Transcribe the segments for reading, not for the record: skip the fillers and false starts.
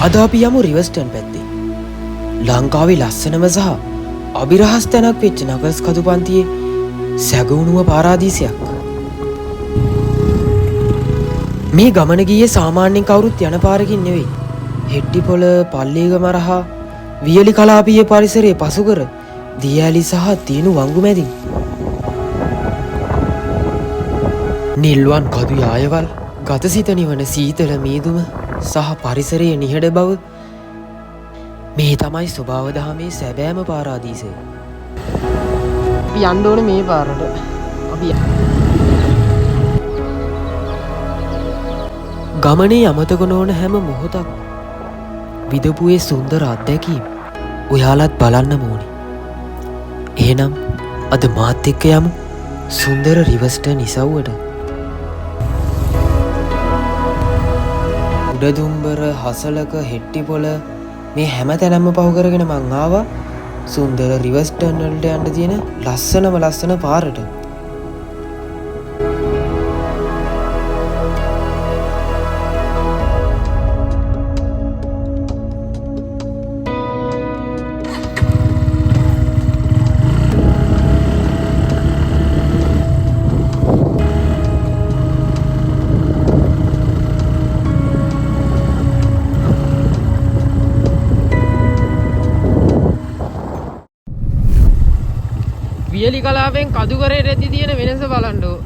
අද අපි යමු රිවර්ස්ටර්න් පැත්තේ. ලංකාවේ ලස්සනම සහ අභිරහස් තැනක් වෙච්ච නගස් කඳු පන්තියේ සැගවුණුව පාරාදීසයක්. මේ ගමන ගියේ සාමාන්‍යයෙන් කවුරුත් යන පාරකින් නෙවෙයි. හෙට්ටිපොළ, පල්ලේගම රහා වියලි කලාපීය පරිසරයේ පසුකර දියඇලි සහ තියුණු වංගු මැදින්. නිල්වන් කඳු යායවල්, ගතසිත නිවන සීතල මීදුම සහ පරිසරයේ නිහඬ බව, මේ තමයි ස්වභාව දහමේ සැබෑම පාරාදීසය. අපි යන්න ඕනේ මේ පාරට. අපි ගමනේ අමතක නොවන හැම මොහොතක් විදපුයේ සුන්දර අත්දැකීම් ඔයාලත් බලන්න ඕනේ. එහෙනම් අද මාත් එක්ක යමු සුන්දර රිවර්ස්ටර්න් ඉසව්වට. උඩදුම්බර, හසලක, හෙට්ටිපොළ මේ හැම තැනම පහු කරගෙන මං ආවා සුන්දර රිවර්ස්ටර්න් වලට යන්න තියෙන ලස්සන පාරට. වියලි කලාපෙන් කදුකරයට ඇති තියෙන වෙනස බලන්නෝ.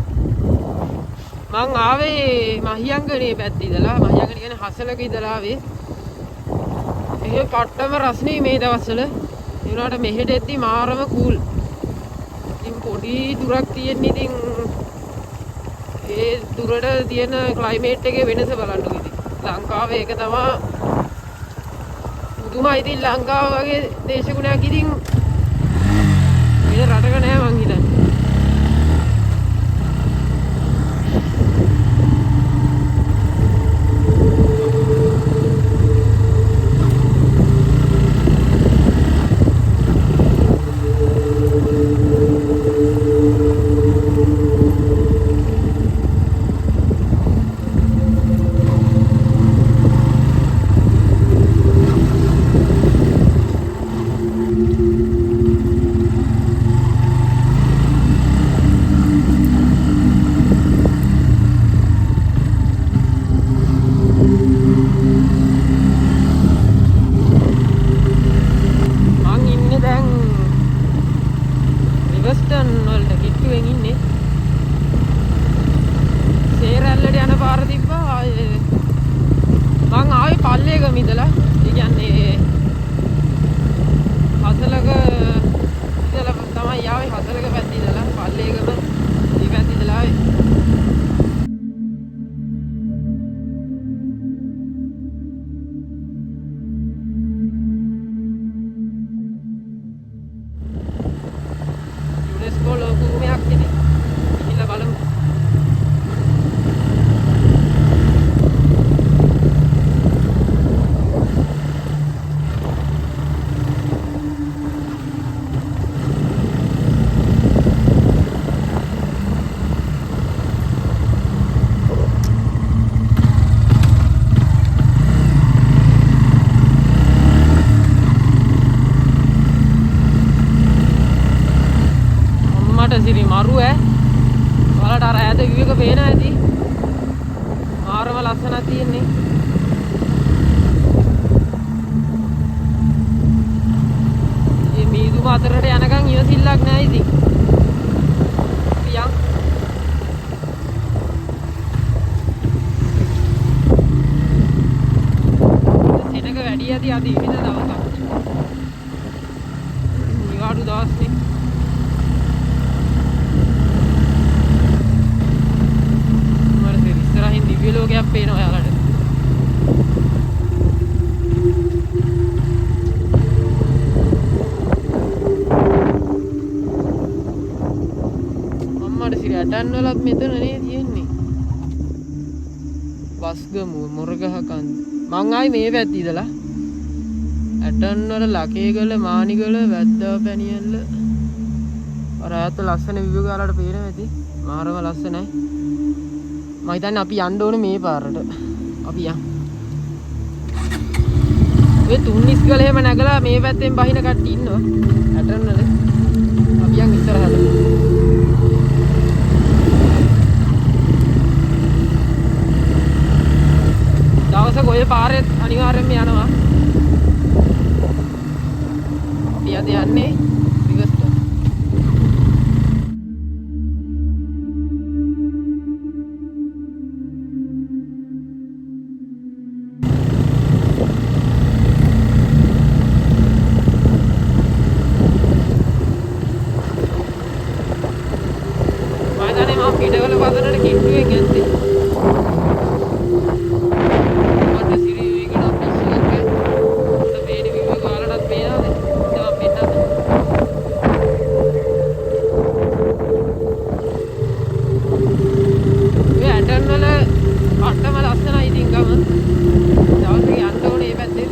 මං ආවේ මහියංගනේ පැත්ත ඉඳලා, මහියංගන කියන්නේ හසලක ඉඳලා ආවේ. ඒ පට්ටම රස්නේ මේ දවස්වල. ඒ වුණාට මෙහෙට එද්දි මාරම කූල්. ඉතින් පොඩි දුරක් තියෙන ඉතින් ඒ දුරට තියෙන ක්ලයිමේට් එකේ වෙනස බලන්නකෝ ඉතින්. ලංකාවේ ඒක තමයි පුදුමයි. ඉතින් ලංකාව වගේ දේශගුණයක් ඉතින් රටක නෑ මං හිතන්නේ. රිවර්ස්ටර්න් වලට කිට්ටුවෙන් ඉන්නේ. සේරැල්ලට යන පාර තිබ්බා. මං ආවේ පල්ලේගම ඉඳලා. ඒ කියන්නේ හසලක ඉඳලා තමයි ආවේ. හසලක පැත්ත ඉඳලා පල්ලේගම මේ පැත්ත ඉඳලා ආවේ. සිරි මරු ඔයාලට අර ඈත view එක පේන ඇති. මාරම ලස්සනක් තියෙන්නේ. මේ මීදුම අතරට යනකම් ඉවසිල්ලක් නෑ ඉතින්. පියන් සෙනඟ වැඩි ඇති අද ඉවිද දවසක්. නිවාඩු දවස්නේ. දිව්‍ය ලෝකයක් පේනවා ඔයාලට. අම්මට සිර ඇටන් වලත් මෙතන නේ තියෙන්නේ. වස්ගම මොරගහකන්ද. මං ආයි මේ පැත්ත ඉඳලා. ඇටන් වල ලකේගල, මානිගල, වැද්දා පැනියල්ල. අර ඈත ලස්සන view එක ඔයාලට පේනවා ඇති. මාරම ලස්සනයි. මම හිතන්නේ අපි යන්න ඕනේ මේ පාරට. අපි යමු. ඔය තුන්නිස් ගල එහෙම නැගලා මේ පැත්තෙන් බහින කට්ටිය ඉන්නවා. ඇටර්නල් අපි යන් ඉස්සරහට. දවසක ඔය පාරේ අනිවාර්යෙන්ම යනවා. අපි අද යන්නේ රිවර්ස්ට. පිටවල පදනට කිට්ටුවෙන් යන්නේ. මට සිරි වේගන පිස්සුවක් උඩ පේන වීව කාලටත් පේනවාද? ඉතින් පෙන්නන්න. මේ ඇටන් වල කට්ටම ලස්සනයි ඉතින් ගම. දවසක යන්න ඕනේ මේ පැත්තේ.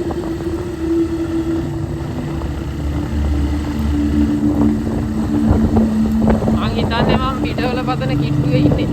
හිතන්නේ මම පිටවල පතන කිට්ටුවේ ඉන්නේ.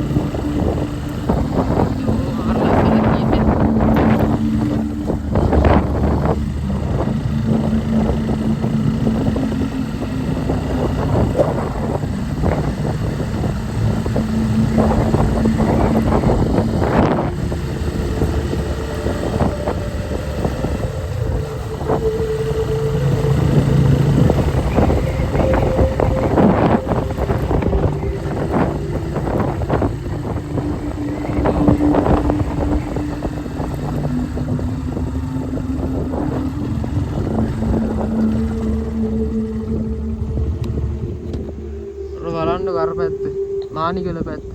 බලන්න කර පැත්ත මානිකල පැත්ත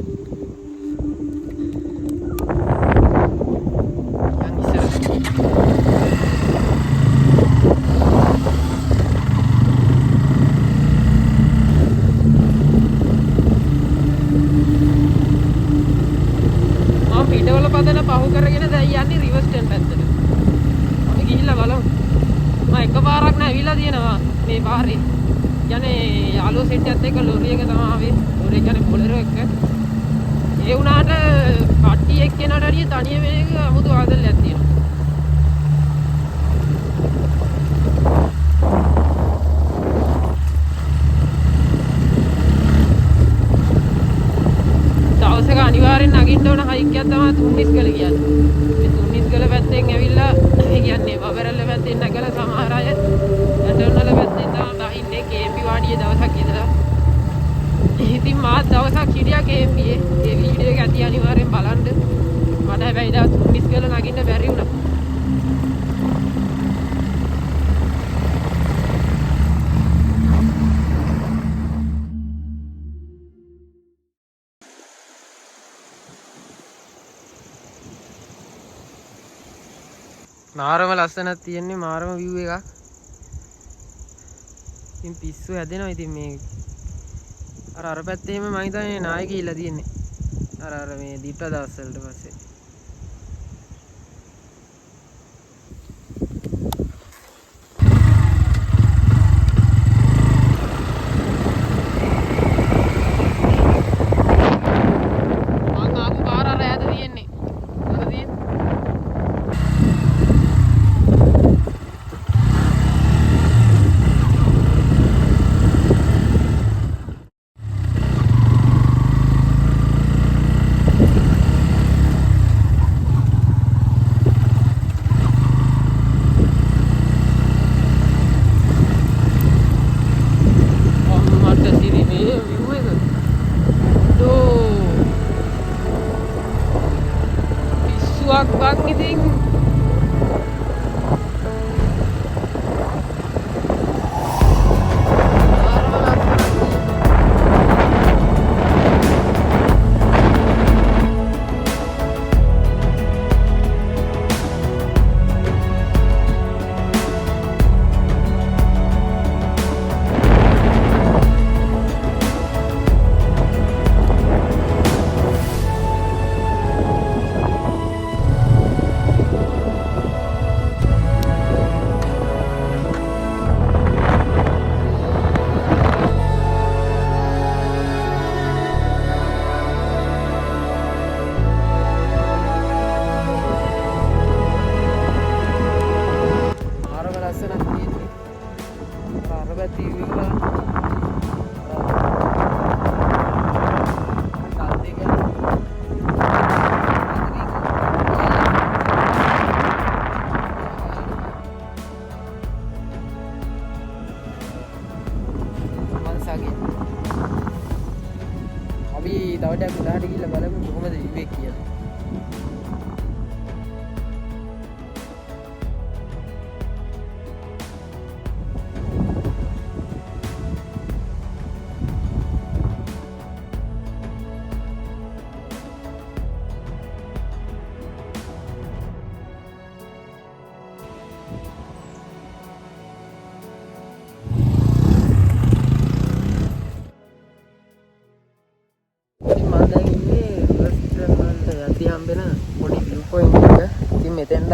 පිටවල පදන පහු කරගෙන දැන් යන්නේ රිවර්ස්ටන් පැත්තට. අපි ගිහිල්ලා බලමු. මම එකපාරක් නෑ ඇවිල්ලා තියෙනවා මේ පාරේ. යන්නේ යාළුවෝ සෙට් එකත් එක්ක ලොරි එක තමයි ආවේ. ලොරි කියන්නේ බොලරෝ එක. ඒ වුණාට කට්ටිය එක්කෙනාට වැඩිය තනියම මේක 아무තු ආදල්යක් තියෙනවා. දවසක අනිවාර්යෙන් නගින්න ඕන හයික් එකක් තමයි තුන්නිස්ගල කියන්නේ. මේ තුන්නිස්ගල පැත්තෙන් ඇවිල්ලා ඒ කියන්නේ වවරල්ල පැත්තෙන් නැගලා සමහර අය ඇටර්නල පැත්තෙන් තමයි බහින්නේ කේපි වාඩියේ දවසක් ඉඳලා. ඉතින් මාත් දවසක් හිටියා කේපියේ. ඒ වීඩියෝ එක ඇති අනිවාර්යෙන් බලන්න. මට හැබැයි දා තුන්නිස්ගල නගින්න බැරි වුණා. මාරම ලස්සනක් තියෙන්නේ මාරම view එකක්. ඉතින් පිස්සු හැදෙනවා ඉතින් මේ අර පැත්තේ එහෙම මම හිතන්නේ නායක ගිහිල්ලා තියෙන්නේ. අර මේ දීප්ත දවස් වලට පස්සේ.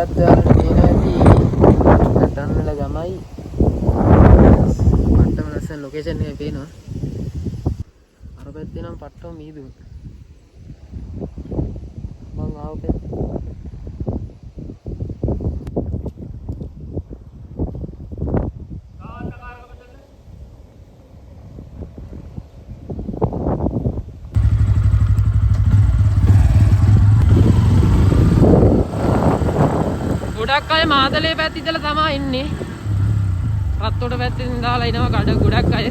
මටත් ඔයාලට පේනවා ඇති රටන් වල ගමයි පට්ටම ලස්සන ලොකේෂන් එකේ පේනවා. අර පැත්තේ නම් පට්ටම මීදුම. මං ආව පැත්තේ ගොඩක් අය මාතලේ පැත්තේ ඉඳලා තමයි ඉන්නේ. රත්තොට පැත්තෙන් දාලා එනවා කඩ ගොඩක් අය.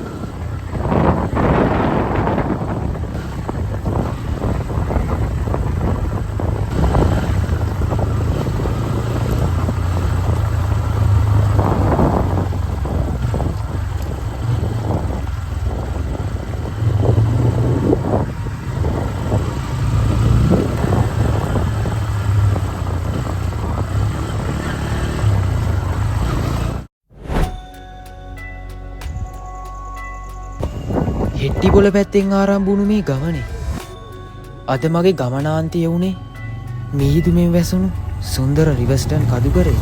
හෙට්ටිපොළ පැත්තෙන් ආරම්භ වුණු මේ ගමනේ අද මගේ ගමනාන්තය වුණේ මීදුමෙන් වැසුණු සුන්දර රිවර්ස්ටන් කදුකරේ.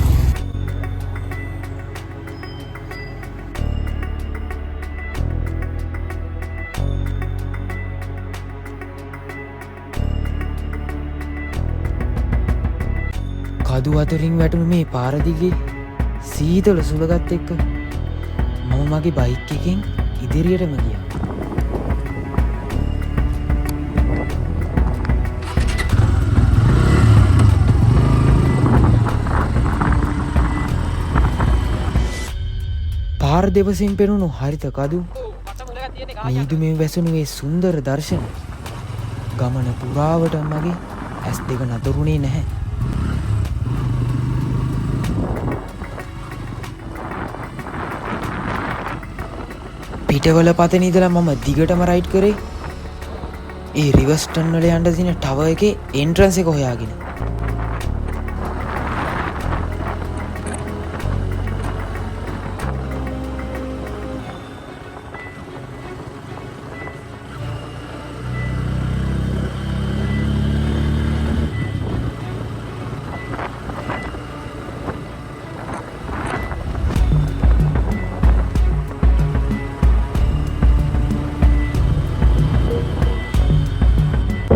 කදු අතරින් වැටුණු මේ පාර දිගේ සීතල සුළඟත් එක්ක මම මගේ බයික් එකෙන් ඉදිරියටම ගියා. පාර දෙපසින් පෙනුණු හරිත කදු මීදුමෙන් වැසුණු ඒ සුන්දර දර්ශන ගමන පුරාවට මගේ ඇස් දෙක නතරුණේ නැහැ. පිටවල පතන ඉඳලා මම දිගටම රයිඩ් කරේ ඒ රිවර්ස්ටන් වල යන්න තියෙන ටවර් එකේ එන්ට්‍රන්ස් එක හොයාගෙන.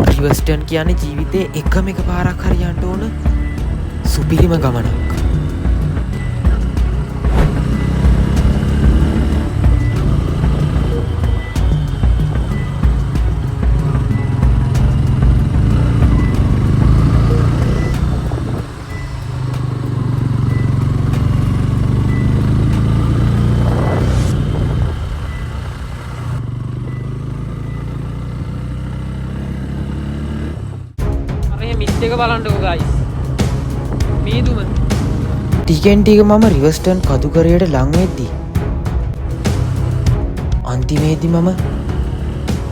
රිවර්ස්ටන් කියන්නේ ජීවිතේ එකම එක පාරක් හරි යන්න ඕන සුපිරිම ගමනක්. මිස්ටේක බලන්නකෝ ගයිස්. මීදුම ටිකෙන් ටික මම රිවර්ස්ටන් කදුකරයට ලං වෙද්දී අන්තිමේදී මම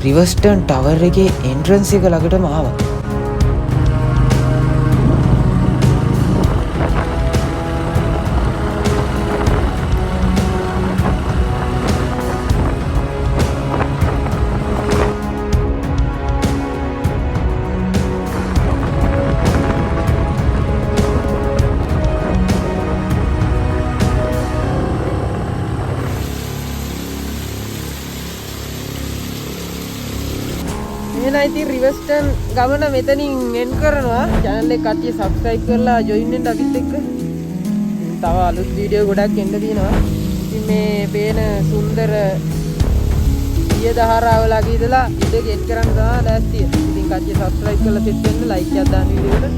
රිවර්ස්ටන් ටවර් එකේ එන්ට්‍රන්ස් එක ළඟටම ආවා. ඉතින් රිවර්ස්ටන් ගමන මෙතනින් එන් කරනවා. channel එක කට්ටිය subscribe කරලා join වෙන්න අපිත් එක්ක. තව අලුත් වීඩියෝ ගොඩක් එන්න තියෙනවා. ඉතින් මේ පේන සුන්දර සිය දහරාව ළඟ ඉඳලා ඉඳ ගෙට් කරන්න තමයි ලෑස්තිය. ඉතින් කට්ටිය subscribe කරලා set වෙන්න like එකක් දාන්න වීඩියෝ එකට.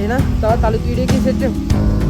එහෙනම් තවත් අලුත් වීඩියෝ එකකින් set වෙමු.